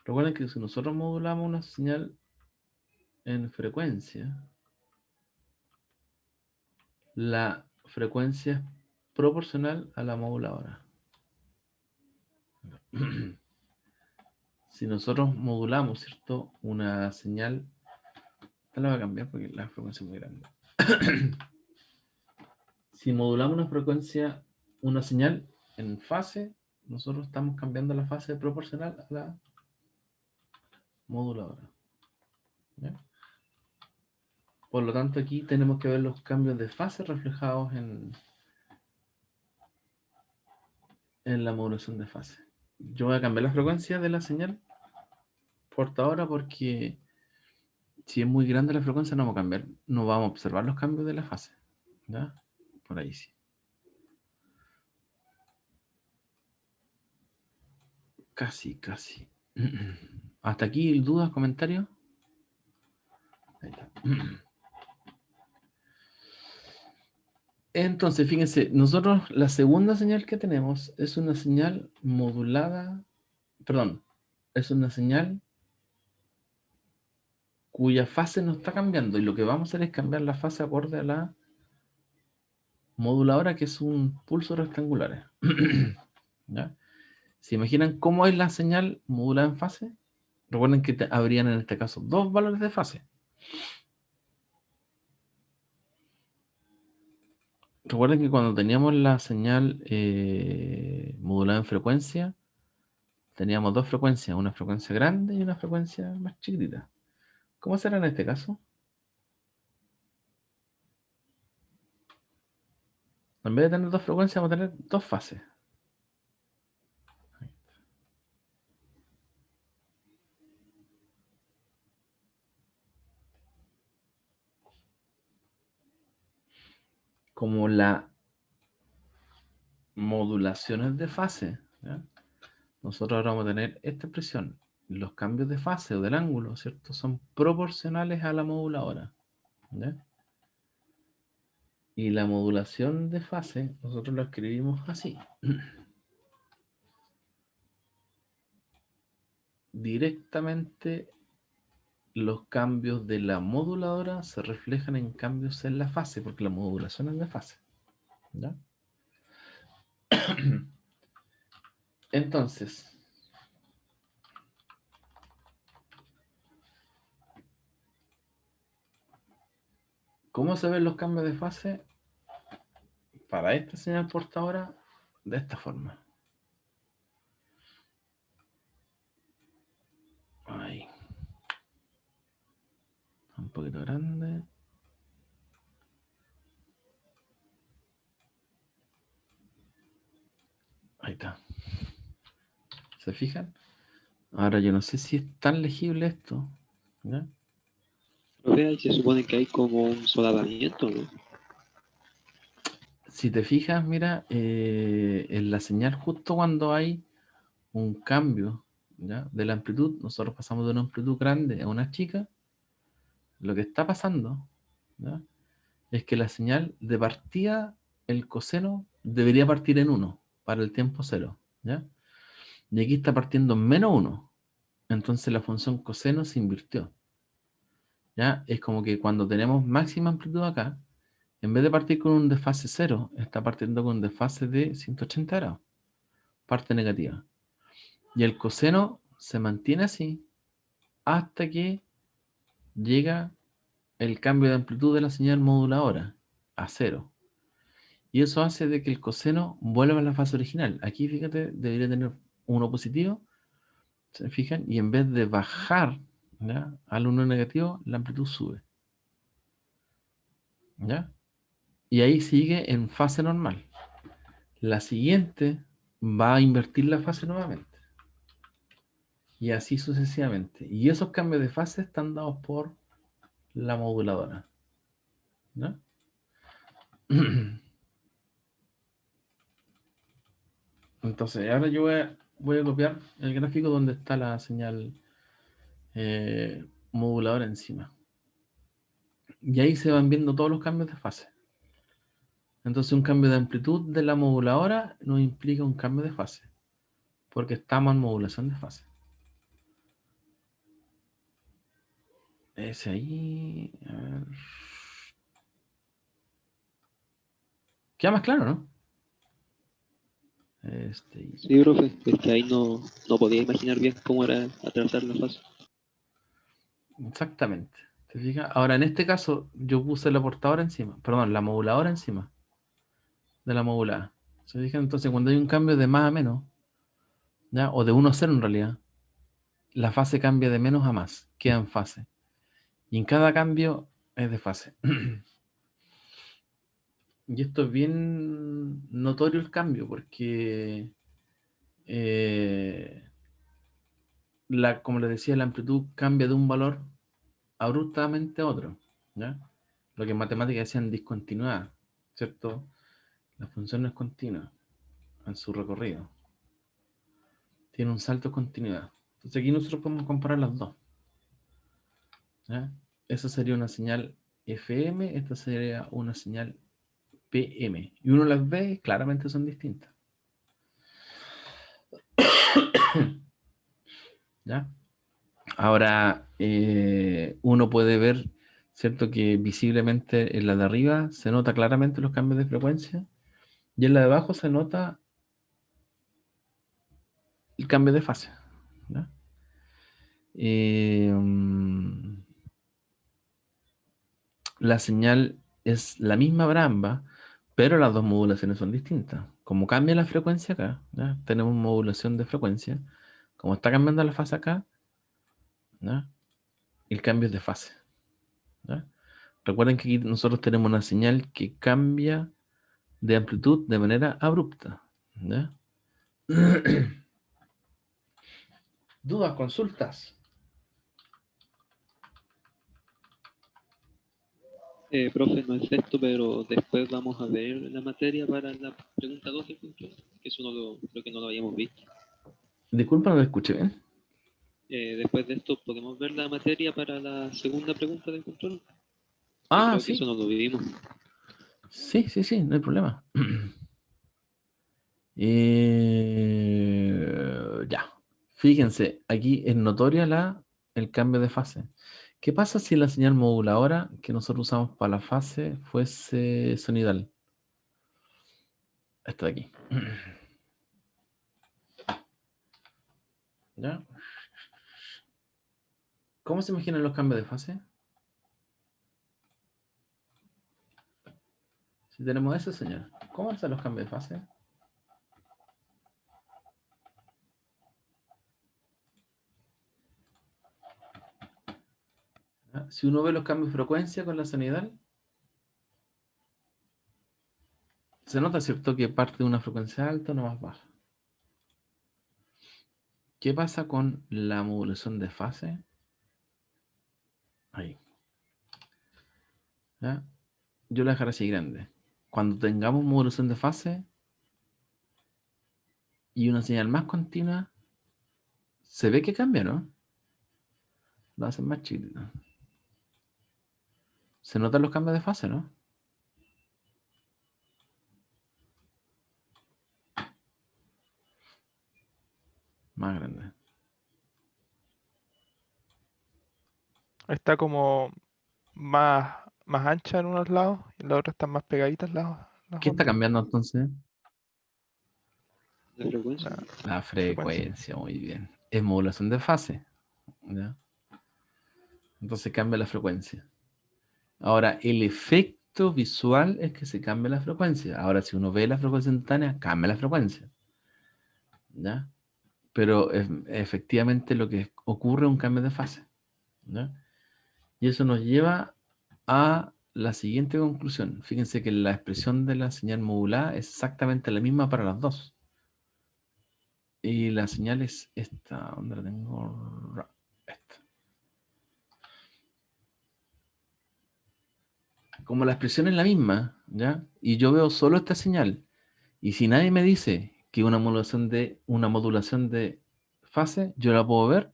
A: Recuerden que si nosotros modulamos una señal en frecuencia, la frecuencia es proporcional a la moduladora. Si nosotros modulamos, ¿cierto? Una señal, esta la voy a cambiar porque la frecuencia es muy grande. Si modulamos una señal en fase, nosotros estamos cambiando la fase proporcional a la moduladora. ¿Ya? Por lo tanto, aquí tenemos que ver los cambios de fase reflejados en la modulación de fase. Yo voy a cambiar la frecuencia de la señal portadora porque si es muy grande la frecuencia no vamos a cambiar, no vamos a observar los cambios de la fase. ¿Ya? Por ahí sí. Casi. Hasta aquí, dudas, comentarios. Ahí está. Entonces, fíjense, nosotros la segunda señal que tenemos es una señal modulada, perdón, es una señal cuya fase no está cambiando y lo que vamos a hacer es cambiar la fase acorde a la moduladora, que es un pulso rectangular. ¿Ya? ¿Se imaginan cómo es la señal modulada en fase? Recuerden que habrían en este caso dos valores de fase. Recuerden que cuando teníamos la señal modulada en frecuencia, teníamos dos frecuencias, una frecuencia grande y una frecuencia más chiquitita. ¿Cómo será en este caso? En vez de tener dos frecuencias, vamos a tener dos fases. Como la modulación es de fase, ¿ya? Nosotros ahora vamos a tener esta expresión. Los cambios de fase o del ángulo, ¿cierto? Son proporcionales a la moduladora. ¿Ya? Y la modulación de fase, nosotros la escribimos así. Directamente los cambios de la moduladora se reflejan en cambios en la fase, porque la modulación es de fase. ¿Ya? Entonces, ¿cómo se ven los cambios de fase? Para esta señal portadora, de esta forma. Ahí. Un poquito grande. Ahí está. ¿Se fijan? Ahora yo no sé si es tan legible esto. ¿Ya?
D: Profe, ahí se supone que hay como un solapamiento, ¿no?
A: Si te fijas, mira, en la señal justo cuando hay un cambio, ¿ya? De la amplitud, nosotros pasamos de una amplitud grande a una chica, lo que está pasando, ¿ya? Es que la señal de partida, el coseno debería partir en 1 para el tiempo 0, ¿ya? Y aquí está partiendo en -1, entonces la función coseno se invirtió, ¿ya? Es como que cuando tenemos máxima amplitud acá, en vez de partir con un desfase 0, está partiendo con un desfase de 180 grados, parte negativa. Y el coseno se mantiene así hasta que llega el cambio de amplitud de la señal moduladora a 0. Y eso hace de que el coseno vuelva a la fase original. Aquí, fíjate, debería tener 1 positivo, ¿se fijan? Y en vez de bajar, ¿ya?, al 1 negativo, la amplitud sube. ¿Ya? Y ahí sigue en fase normal. La siguiente va a invertir la fase nuevamente. Y así sucesivamente. Y esos cambios de fase están dados por la moduladora. ¿No? Entonces, ahora yo voy a copiar el gráfico donde está la señal moduladora encima. Y ahí se van viendo todos los cambios de fase. Entonces, un cambio de amplitud de la moduladora no implica un cambio de fase, porque estamos en modulación de fase. Ese ahí. A ver. Queda más claro, ¿no?
D: Sí, profe, es que ahí no podía imaginar bien cómo era atrasar la fase.
A: Exactamente. ¿Te fijas? Ahora, en este caso, yo puse la portadora encima, perdón, la moduladora encima de la modulada. ¿Se fijan? Entonces, cuando hay un cambio de más a menos, ¿ya? O de 1 a 0 en realidad, la fase cambia de menos a más, queda en fase. Y en cada cambio es de fase. Y esto es bien notorio el cambio, porque, como les decía, la amplitud cambia de un valor abruptamente a otro, ¿ya? Lo que en matemáticas decían discontinuidad, ¿cierto? La función no es continua en su recorrido. Tiene un salto de continuidad. Entonces aquí nosotros podemos comparar las dos, ¿ya? Esa sería una señal FM, esta sería una señal PM. Y uno las ve, claramente son distintas. ¿Ya? Ahora, uno puede ver, ¿cierto? Que visiblemente en la de arriba se nota claramente los cambios de frecuencia y en la de abajo se nota el cambio de fase, ¿ya? La señal es la misma para ambas, pero las dos modulaciones son distintas. Como cambia la frecuencia acá, ¿ya? Tenemos modulación de frecuencia. Como está cambiando la fase acá, ¿ya? El cambio es de fase, ¿ya? Recuerden que aquí nosotros tenemos una señal que cambia de amplitud de manera abrupta, ¿ya? ¿Dudas, consultas?
D: Profe, no es esto, pero después vamos a ver la materia para la pregunta 2 del control, que eso creo que no lo habíamos visto.
A: Disculpa, no lo escuché bien.
D: Después de esto, ¿podemos ver la materia para la segunda pregunta del control? Que
A: Ah,
D: creo que eso
A: sí.
D: no lo vimos.
A: Sí, no hay problema. Ya. Fíjense, aquí es notoria el cambio de fase. ¿Qué pasa si la señal moduladora que nosotros usamos para la fase fuese sonidal? Esta de aquí. ¿Ya? ¿Cómo se imaginan los cambios de fase? Si tenemos esa señal, ¿cómo hacen los cambios de fase? ¿Ya? Si uno ve los cambios de frecuencia con la sonidal, se nota, ¿cierto?, que parte de una frecuencia alta a una más baja. ¿Qué pasa con la modulación de fase? Ahí. ¿Ya? Yo la dejaré así grande. Cuando tengamos modulación de fase y una señal más continua, se ve que cambia, ¿no? Lo hacen más chiquitito. Se notan los cambios de fase, ¿no? Más grande.
B: Está como más ancha en unos lados y en la otra están más pegaditas las
A: ¿Qué está
B: ondas,
A: cambiando entonces?
D: ¿La frecuencia?
A: La
B: frecuencia.
A: frecuencia, muy bien. Es modulación de fase, ¿ya? Entonces cambia la frecuencia. Ahora, el efecto visual es que se cambia la frecuencia. Ahora, si uno ve la frecuencia instantánea, cambia la frecuencia, ¿ya? Pero efectivamente lo que ocurre es un cambio de fase, ¿ya? Y eso nos lleva a la siguiente conclusión. Fíjense que la expresión de la señal modulada es exactamente la misma para las dos. Y la señal es esta. ¿Dónde la tengo? Esta. Como la expresión es la misma, ¿ya? Y yo veo solo esta señal, y si nadie me dice que una modulación de fase, yo la puedo ver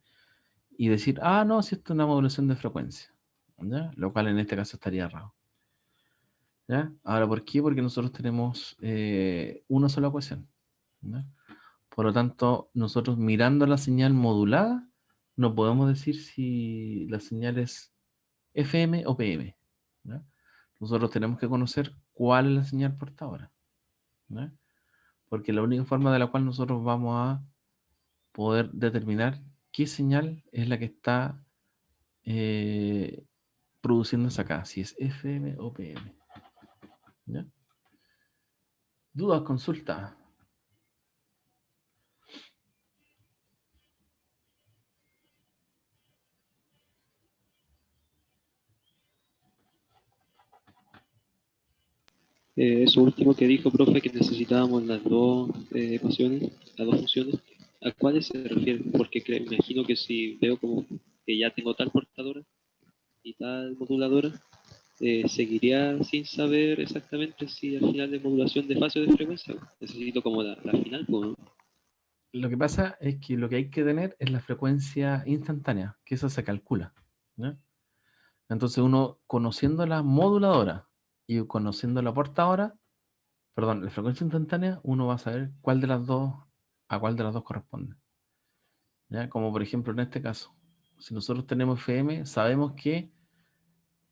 A: y decir, ah, no, si esto es una modulación de frecuencia, ¿ya? Lo cual en este caso estaría errado, ¿ya? Ahora, ¿por qué? Porque nosotros tenemos una sola ecuación, ¿ya? Por lo tanto, nosotros mirando la señal modulada, no podemos decir si la señal es FM o PM, ¿ya? Nosotros tenemos que conocer cuál es la señal portadora, ¿ya? porque la única forma de la cual nosotros vamos a poder determinar qué señal es la que está produciéndose acá, si es FM o PM. ¿Ya? ¿Dudas, consultas?
D: Eso último que dijo, profe, que necesitábamos las dos ecuaciones, las dos funciones, ¿a cuáles se refieren? Porque me imagino que si veo como que ya tengo tal portadora y tal moduladora, seguiría sin saber exactamente si al final de modulación de fase o de frecuencia. Necesito como la final, pues, ¿no?
A: Lo que pasa es que lo que hay que tener es la frecuencia instantánea, que eso se calcula. ¿Ya? Entonces uno, conociendo la moduladora y conociendo la portadora, perdón, la frecuencia instantánea, uno va a saber cuál de las dos, a cuál de las dos corresponde. ¿Ya? Como por ejemplo en este caso, si nosotros tenemos FM, sabemos que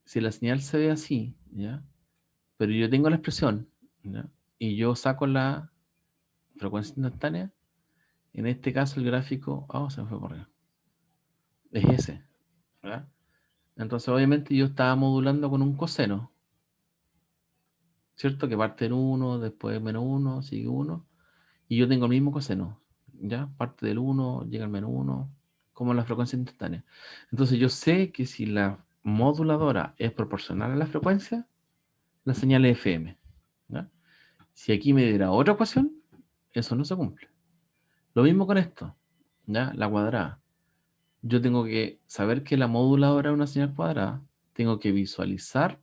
A: si la señal se ve así, ¿ya? Pero yo tengo la expresión, ¿ya? Y yo saco la frecuencia instantánea, en este caso el gráfico, se me fue por acá, es ese, ¿verdad? Entonces obviamente yo estaba modulando con un coseno, ¿cierto? Que parte en 1, después menos 1, sigue 1, y yo tengo el mismo coseno, ¿ya? Parte del 1, llega al menos 1, como la frecuencia instantánea. Entonces yo sé que si la moduladora es proporcional a la frecuencia, la señal es FM, ¿ya? Si aquí me diera otra ecuación, eso no se cumple. Lo mismo con esto, ¿ya? La cuadrada. Yo tengo que saber que la moduladora es una señal cuadrada, tengo que visualizar,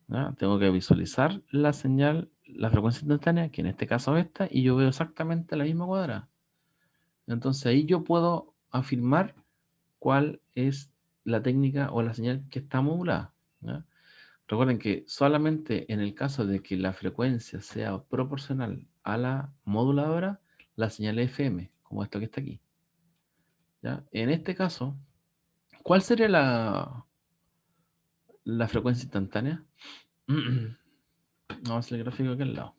A: ¿ya? Tengo que visualizar la señal, la frecuencia instantánea, que en este caso es esta, y yo veo exactamente la misma cuadrada. Entonces ahí yo puedo afirmar cuál es la técnica o la señal que está modulada, ¿ya? Recuerden que solamente en el caso de que la frecuencia sea proporcional a la moduladora, la señal es FM, como esto que está aquí, ¿ya? En este caso, ¿cuál sería la frecuencia instantánea? Vamos a hacer el gráfico aquí al lado.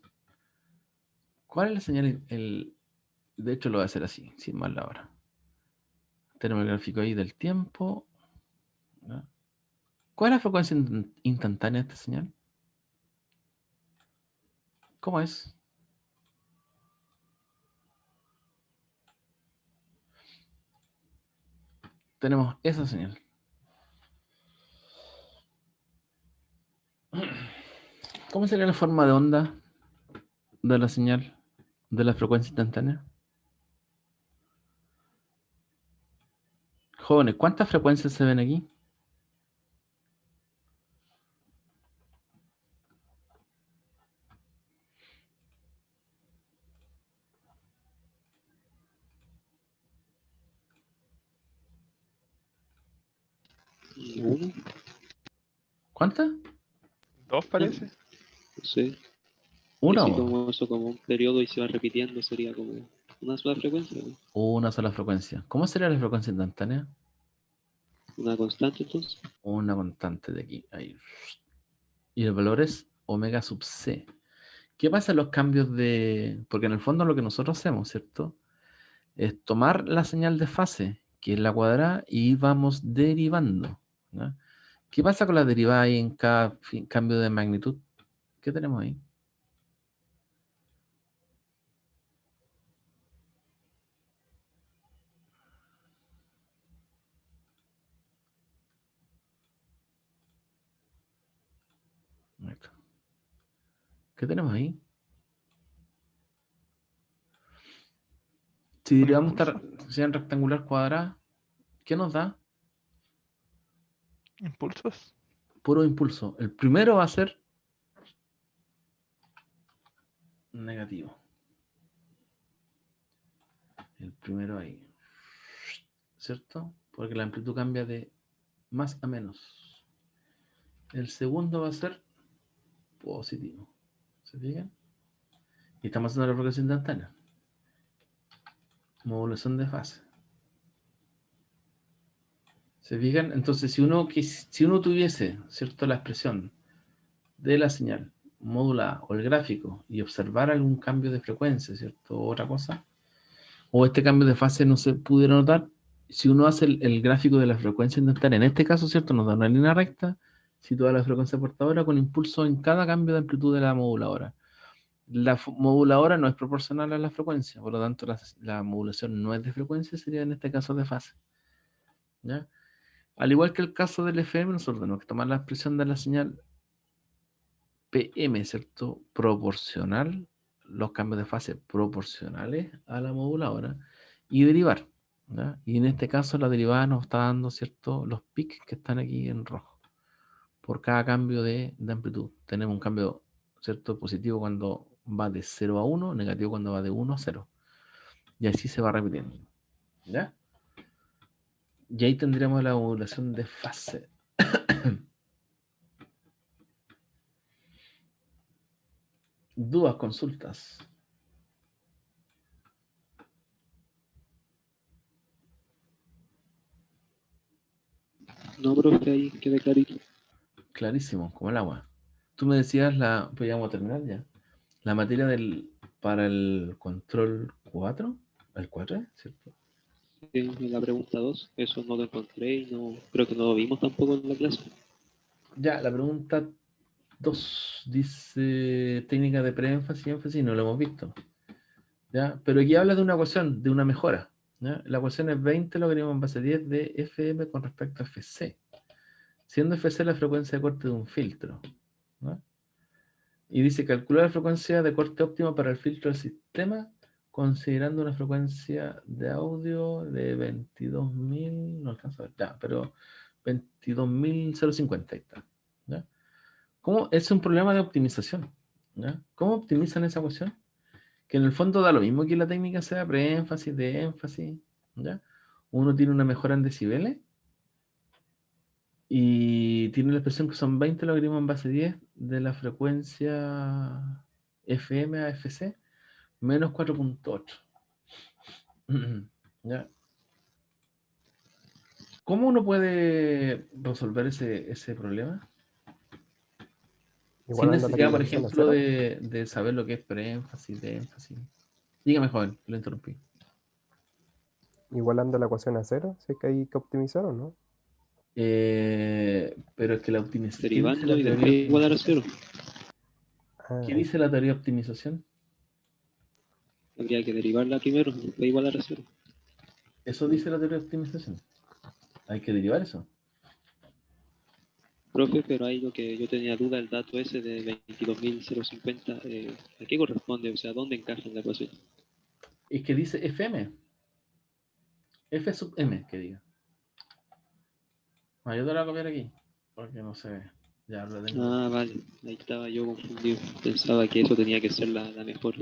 A: ¿Cuál es la señal? De hecho, lo voy a hacer así, sin más la hora. Tenemos el gráfico ahí del tiempo, ¿ya? ¿Cuál es la frecuencia instantánea de esta señal? ¿Cómo es? Tenemos esa señal. ¿Cómo sería la forma de onda de la señal de la frecuencia instantánea? Jóvenes, ¿cuántas frecuencias se ven aquí?
D: Uno,
A: ¿Cuántas?
B: ¿Dos parece?
D: no sé. Y
A: ¿Una
D: así
A: o dos?
D: como eso, como un periodo y se va repitiendo, sería como una sola frecuencia, ¿no?
A: Una sola frecuencia. ¿Cómo sería la frecuencia instantánea?
D: Una constante, entonces.
A: Una constante de aquí. Ahí. Y el valor es omega sub c. ¿Qué pasa en los cambios de...? Porque en el fondo lo que nosotros hacemos, ¿cierto? Es tomar la señal de fase, que es la cuadrada, y vamos derivando, ¿ya? ¿Qué pasa con la derivada ahí en cada cambio de magnitud? ¿Qué tenemos ahí? Ahí está. ¿Qué tenemos ahí? Si
B: Un
A: derivamos esta
B: impulso.
A: señal rectangular cuadrada, ¿qué nos da?
B: Impulsos.
A: Puro impulso. El primero va a ser negativo. El primero ahí. ¿Cierto? Porque la amplitud cambia de más a menos. El segundo va a ser positivo. ¿Se fijan? Y estamos haciendo la frecuencia instantánea. Modulación de fase. ¿Se fijan? Entonces, si uno tuviese, ¿cierto? La expresión de la señal módula o el gráfico y observar algún cambio de frecuencia, ¿cierto? O otra cosa, o este cambio de fase no se pudiera notar, si uno hace el gráfico de la frecuencia instantánea, en este caso, ¿cierto? Nos da una línea recta, sitúa la frecuencia portadora con impulso en cada cambio de amplitud de la moduladora. La moduladora no es proporcional a la frecuencia, por lo tanto la modulación no es de frecuencia, sería en este caso de fase. ¿Ya? Al igual que el caso del FM, nosotros tenemos que tomar la expresión de la señal PM, ¿cierto? Proporcional, los cambios de fase proporcionales a la moduladora y derivar. ¿Ya? Y en este caso la derivada nos está dando, ¿cierto? Los pics que están aquí en rojo. Por cada cambio de amplitud. Tenemos un cambio, ¿cierto? Positivo cuando va de 0 a 1, negativo cuando va de 1 a 0. Y así se va repitiendo. ¿Ya? Y ahí tendríamos la modulación de fase. Dudas, consultas.
D: No, profe, ahí queda clarito.
A: Clarísimo, como el agua. Tú me decías, pues ya vamos a terminar ya. La materia para el control 4, el 4, ¿cierto?
D: En la pregunta 2, eso no lo encontré y no creo que no lo vimos tampoco en la clase.
A: Ya, la pregunta 2 dice técnica de preénfasis y énfasis, no lo hemos visto. ¿Ya? Pero aquí habla de una ecuación, de una mejora. ¿Ya? La ecuación es 20 logaritmo en base 10 de FM con respecto a FC, siendo FC la frecuencia de corte de un filtro. ¿No? Y dice calcular la frecuencia de corte óptima para el filtro del sistema, considerando una frecuencia de audio de 22.000, no alcanzo a ver, ya, pero 22.050, ahí está. ¿Ya? ¿Cómo? Es un problema de optimización. ¿Ya? ¿Cómo optimizan esa ecuación? Que en el fondo da lo mismo que la técnica sea preénfasis, de énfasis, ¿ya? Uno tiene una mejora en decibeles y tiene la expresión que son 20 logaritmos en base 10 de la frecuencia FM a FC menos 4.8. ¿Ya? ¿Cómo uno puede resolver ese problema?
C: Igual
A: Sin
C: anda la
A: necesidad, por
C: conversión a
A: ejemplo,
C: cero.
A: de saber lo que es preénfasis, de énfasis. Dígame, joven, lo interrumpí.
C: Igual anda la ecuación a cero, si es que hay que optimizar o no.
A: Pero es que la optimización. ¿Qué dice
D: Derivando
A: la
D: y
A: teoría
D: después
A: de
D: igualar a
A: optimización?
D: 0.
C: Ah,
A: ¿Qué
C: ahí
A: dice la teoría de optimización?
D: Habría que derivarla primero, después igualar a 0.
A: Eso dice la teoría de optimización. Hay que derivar eso.
D: Profe, pero ahí lo que yo tenía duda, el dato ese de 22.050, ¿a qué corresponde? O sea, ¿dónde encaja en la ecuación?
A: Es que dice FM. F sub M, que diga. Yo te la voy a copiar aquí. Porque no se ve. Ya lo tengo.
D: Ah, vale, ahí estaba yo confundido. Pensaba que eso tenía que ser la mejor.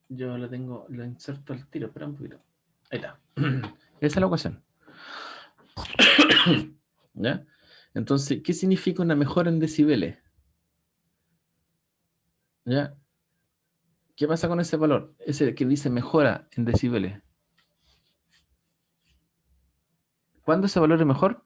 A: Yo lo tengo, lo inserto al tiro. Espera un poquito. Ahí está. Esa es la ecuación. ¿Ya? Entonces, ¿qué significa una mejora en decibeles? ¿Ya? ¿Qué pasa con ese valor? Ese que dice mejora en decibeles. ¿Cuándo ese valor es mejor?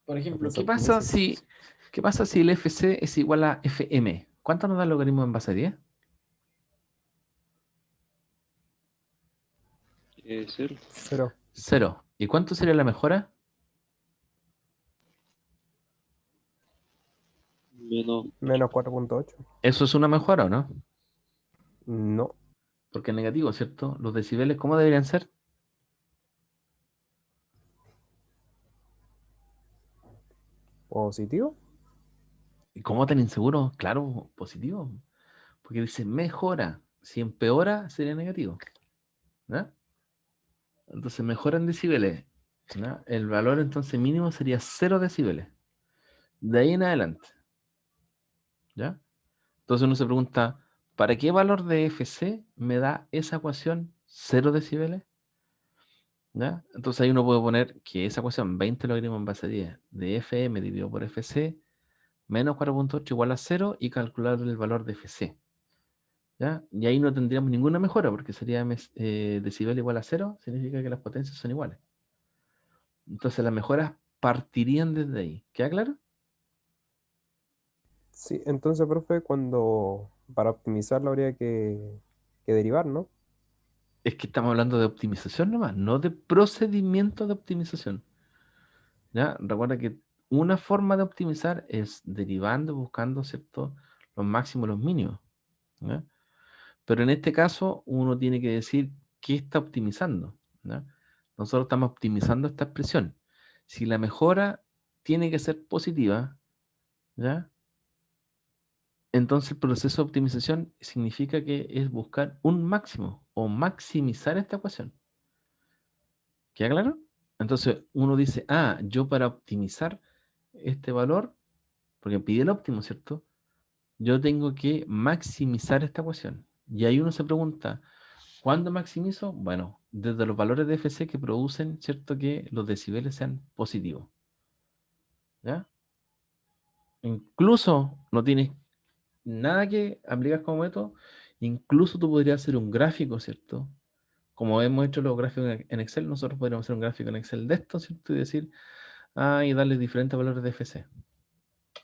A: Por ejemplo,
C: se optimiza.
A: ¿qué pasa si el FC es igual a FM? ¿Cuánto nos da el logaritmo en base a 10?
D: 0.
C: Cero.
A: 0. ¿Y cuánto sería la mejora?
D: Menos,
C: Menos 4.8.
A: ¿Eso es una mejora o no?
C: No.
A: Porque es negativo, ¿cierto? Los decibeles, ¿cómo deberían ser?
C: Positivo.
A: ¿Y cómo tan inseguro? Claro, positivo. Porque dice mejora. Si empeora, sería negativo. ¿No? Entonces mejora en decibeles. ¿No? El valor entonces mínimo sería 0 decibeles. De ahí en adelante. ¿Ya? Entonces uno se pregunta, ¿para qué valor de FC me da esa ecuación 0 decibeles? ¿Ya? Entonces ahí uno puede poner que esa ecuación 20 logaritmos en base a 10 de FM dividido por FC menos 4.8 igual a 0 y calcular el valor de FC. ¿Ya? Y ahí no tendríamos ninguna mejora porque sería decibel igual a 0, significa que las potencias son iguales. Entonces las mejoras partirían desde ahí. ¿Queda claro?
C: Sí, entonces, profe, cuando para optimizarlo habría que derivar, ¿no?
A: Es que estamos hablando de optimización nomás, no de procedimiento de optimización. ¿Ya? Recuerda que una forma de optimizar es derivando, buscando, ¿cierto? Los máximos y los mínimos. ¿Ya? Pero en este caso uno tiene que decir qué está optimizando. ¿Ya? Nosotros estamos optimizando esta expresión. Si la mejora tiene que ser positiva, ¿ya? Entonces el proceso de optimización significa que es buscar un máximo o maximizar esta ecuación. ¿Queda claro? Entonces uno dice, yo para optimizar este valor, porque pide el óptimo, ¿cierto? Yo tengo que maximizar esta ecuación. Y ahí uno se pregunta, ¿cuándo maximizo? Bueno, desde los valores de FC que producen, ¿cierto? Que los decibeles sean positivos. ¿Ya? Incluso no tienes nada que aplicar como método. Incluso tú podrías hacer un gráfico, ¿cierto? Como hemos hecho los gráficos en Excel, nosotros podríamos hacer un gráfico en Excel de esto, ¿cierto? Y decir, y darle diferentes valores de FC.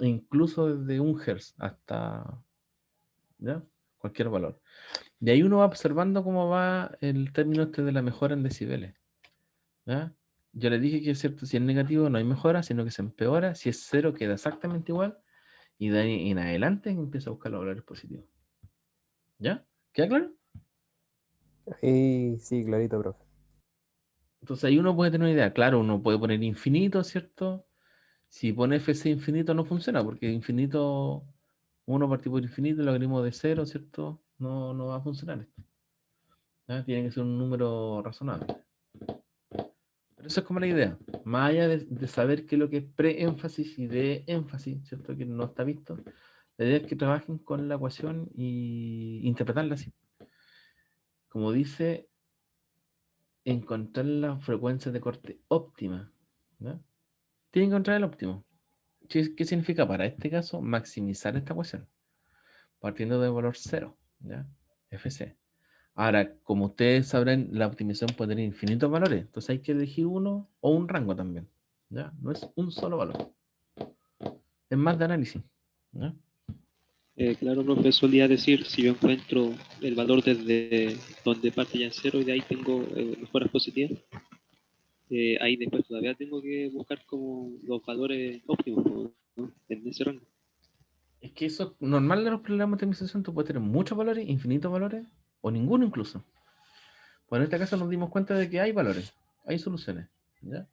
A: Incluso desde 1 Hz hasta, ¿ya? Cualquier valor. De ahí uno va observando cómo va el término este de la mejora en decibeles. ¿Ya? Yo le dije que es cierto, si es negativo no hay mejora, sino que se empeora. Si es cero queda exactamente igual. Y de ahí en adelante empieza a buscar los valores positivos. ¿Ya? ¿Queda claro?
C: Y sí, clarito, profe.
A: Entonces ahí uno puede tener una idea. Claro, uno puede poner infinito, ¿cierto? Si pone FC infinito no funciona, porque infinito, uno partido por infinito, el logaritmo de cero, ¿cierto? No va a funcionar esto. ¿Ya? Tiene que ser un número razonable. Pero eso es como la idea. Más allá de saber qué es lo que es preénfasis y de énfasis, ¿cierto? Que no está visto. La idea es que trabajen con la ecuación y interpretarla así. Como dice, encontrar la frecuencia de corte óptima. ¿Ya? Tienen que encontrar el óptimo. ¿Qué significa para este caso? Maximizar esta ecuación. Partiendo del valor 0. ¿Ya? FC. Ahora, como ustedes sabrán, la optimización puede tener infinitos valores. Entonces hay que elegir uno o un rango también. ¿Ya? No es un solo valor. Es más de análisis. ¿Ya?
D: Claro, profe, solía decir, si yo encuentro el valor desde donde parte ya en cero y de ahí tengo mejoras positivas, ahí después todavía tengo que buscar como los valores óptimos, ¿no? En ese rango.
A: Es que eso, normal de los problemas de optimización, tú puedes tener muchos valores, infinitos valores, o ninguno incluso. Pues en este caso nos dimos cuenta de que hay valores, hay soluciones. ¿Ya?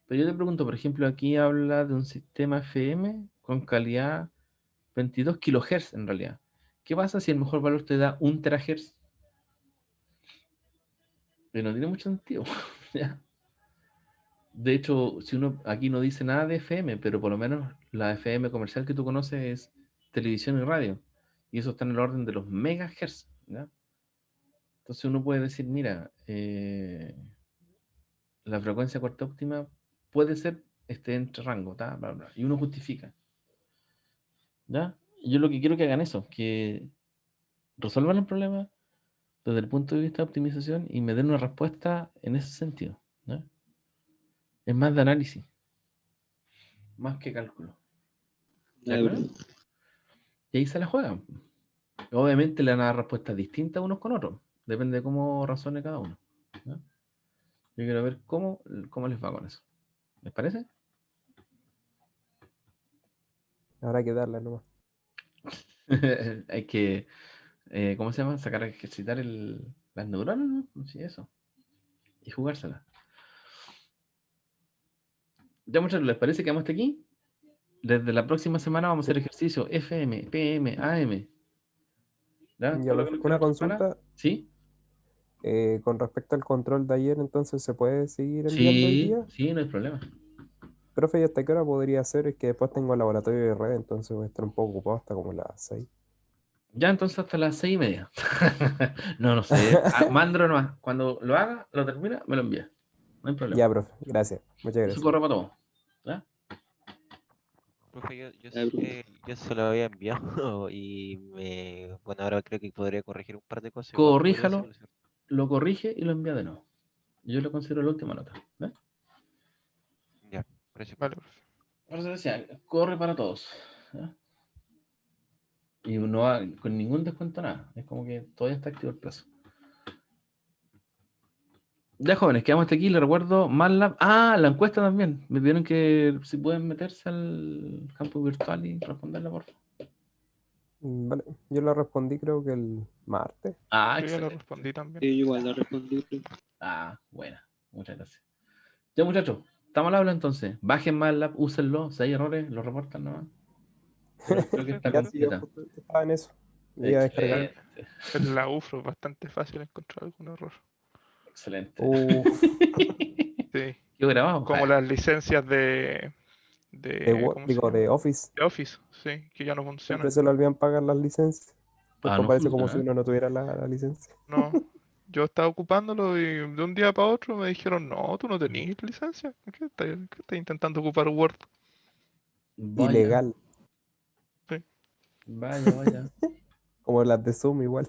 A: Pero yo te pregunto, por ejemplo, aquí habla de un sistema FM con calidad 22 kHz en realidad. ¿Qué pasa si el mejor valor te da 1 THz? Que no tiene mucho sentido. ¿Ya? De hecho, si uno aquí no dice nada de FM, pero por lo menos la FM comercial que tú conoces es televisión y radio. Y eso está en el orden de los megahertz. ¿Ya? Entonces uno puede decir, mira, la frecuencia corta óptima puede ser entre rango, ¿tá? Bla, bla, y uno justifica. ¿Ya? Y yo lo que quiero que hagan eso, que resuelvan el problema desde el punto de vista de optimización y me den una respuesta en ese sentido. ¿Ya? Es más de análisis, más que cálculo. ¿De
D: Ya,
A: acuerdo?
D: profe.
A: Y ahí se la juegan. Obviamente le van a dar respuestas distintas unos con otros. Depende de cómo razone cada uno. ¿Ya? Yo quiero ver cómo les va con eso. ¿Les parece?
C: Habrá que darle nomás.
A: Hay que, ¿cómo se llama? Sacar, ejercitar las neuronas, ¿no? Sí, eso. Y jugárselas. Ya muchachos, ¿les parece que vamos hasta aquí? Desde la próxima semana vamos a
C: Sí.
A: hacer ejercicio FM, PM, AM. ¿Ya?
C: Ya,
A: Todo lo que
C: profe,
A: nos queda
C: una
A: esta semana.
C: consulta
A: ¿Sí?
C: con respecto al control de ayer, entonces ¿se puede seguir enviando hoy
A: Sí,
C: día?
A: sí, no hay problema.
C: Profe, ¿y hasta qué hora podría ser? Es que después tengo el laboratorio de red, entonces voy a estar un poco ocupado hasta como las 6.
A: Ya entonces hasta las 6:30. No sé. Mándalo nomás. Cuando lo haga, lo termina, me lo envía. no hay problema.
C: Ya, profe, gracias. Muchas
A: Eso
C: gracias.
A: corre para todos. ¿Ya?
E: Profe,
D: Ya, profe.
E: yo se lo había enviado bueno, ahora creo que podría corregir un par de cosas. Igual podría
A: Corríjalo,
E: solucionar.
A: lo corrige y lo envía de nuevo. Yo lo considero la última nota. ¿Ves?
E: Ya, gracias.
B: Vale, profe.
A: Por eso decía, corre para todos. ¿Ya? Y no va con ningún descuento nada. Es como que todavía está activo el plazo. Ya, jóvenes, quedamos hasta aquí. Les recuerdo MATLAB. Ah, la encuesta también. Me pidieron que si pueden meterse al campo virtual y responderla, por favor.
C: Vale, yo la respondí creo que el martes.
A: Ah,
B: Yo ya lo
A: excelente.
B: respondí también.
D: Sí, yo igual la respondí.
A: Ah, buena. Muchas gracias. Ya, muchachos, estamos al habla entonces. Bajen MATLAB, úsenlo. Si hay errores, lo reportan nomás. Pero creo que está
C: Ya sí, yo
A: completa.
C: justamente estaba en eso. Iba a descargar.
A: Excelente.
B: En la UFRO es bastante fácil encontrar algún error.
A: Excelente.
B: Sí.
A: Yo grabado.
B: Como las licencias de ¿cómo se llama?
C: De Office.
B: De Office, sí, que ya no funcionan.
C: Siempre se le olvidan pagar las licencias. Pues
A: no
C: parece como si
A: funciona.
C: uno no tuviera la licencia.
B: No, yo estaba ocupándolo y de un día para otro me dijeron, no, tú no tenías licencia. ¿Qué estás intentando ocupar Word?
A: Vaya,
C: Ilegal.
A: vaya.
C: Como las de Zoom igual.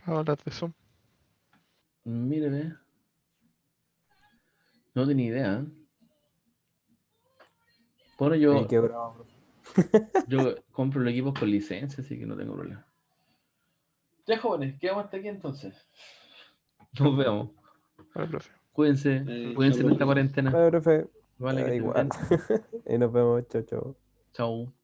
B: Hablas de Zoom.
A: Mire, ve. No tenía idea. ¿Eh? Bueno,
C: Ahí quebrado, profe.
A: yo compro los equipos con licencia, así que no tengo problema. Ya, jóvenes, quedamos hasta aquí entonces. Nos vemos.
B: Vale, profe.
A: Cuídense, cuídense en
D: chao,
A: esta
D: profe.
A: cuarentena.
C: Vale, profe.
A: Vale, que estén
C: Igual.
A: bien.
C: Y nos vemos. Chao, chao.
A: Chao.